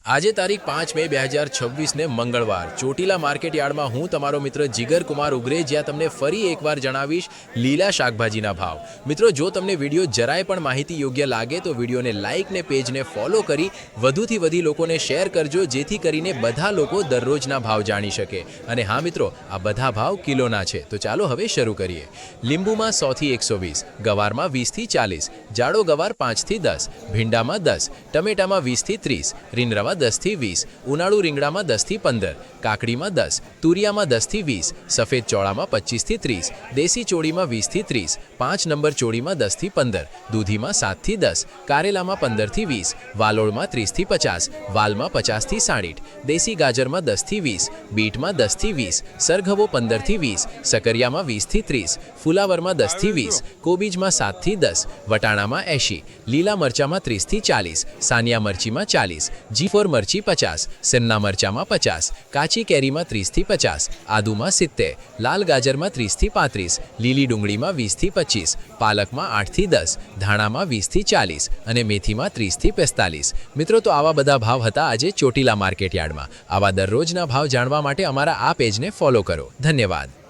આજે તારીખ 5 મે 2026 ને મંગળવાર ચોટીલા માર્કેટ યાર્ડમાં હું તમારો મિત્ર જીગર કુમાર ઉગરે જ્યાં તમને ફરી એકવાર જણાવીશ લીલા શાકભાજીના ભાવ। મિત્રો જો તમને વિડીયો જરાય પણ માહિતી યોગ્ય લાગે તો વિડીયોને લાઇક ને પેજને ફોલો કરી વધુથી વધુ લોકોને શેર કરજો જેથી કરીને બધા લોકો દરરોજના ભાવ જાણી શકે। અને હા મિત્રો, આ બધા ભાવ કિલોના છે તો ચાલો હવે શરૂ કરીએ। લીંબુમાં 100 થી 120, ગવારમાં 20 થી 40, જાડો ગવાર 5 થી 10, ભીંડામાં 10, ટમેટામાં 20 થી 30, રીંગણામાં 10 થી 20, ઉનાળુ રીંગણામાં 10 થી 15, કાકડીમાં 10, તુરિયામાં 10 થી 20, સફેદ ચોળામાં 25 થી 30, દેશી ચોળીમાં 20 થી 30, 5 નંબર ચોળીમાં 10 થી 15, દૂધીમાં 7 થી 10, કારેલામાં 15 થી 20, વાલોળમાં 30 થી 50, વાલમાં 50 થી 60, દેશી ગાજરમાં 10 થી 20, બીટમાં 10 થી 20, સરઘવો 15 થી 20, સકરિયામાં 20 થી 30, ફુલાવરમાં 10 થી 20, કોબીજમાં 7 થી 10, વટાણામાં 80, લીલા મરચામાં 30 થી 40, સાનિયા મરચીમાં 40, G4 મરચી 50, સિમના મરચામાં 50, કાચી કેરીમાં 30 થી 50, આદુમાં 70, લાલ ગાજરમાં 30 થી 35, લીલી ડુંગળીમાં 20 થી 25, પાલકમાં 8 થી 10, ધાણામાં 20 થી 40 અને મેથીમાં 30 થી 45। મિત્રો તો આવા બધા ભાવ હતા આજે ચોટીલા માર્કેટ યાર્ડમાં। આવા દરરોજના ભાવ જાણવા માટે અમારા આ પેજને ફોલો કરો। ધન્યવાદ।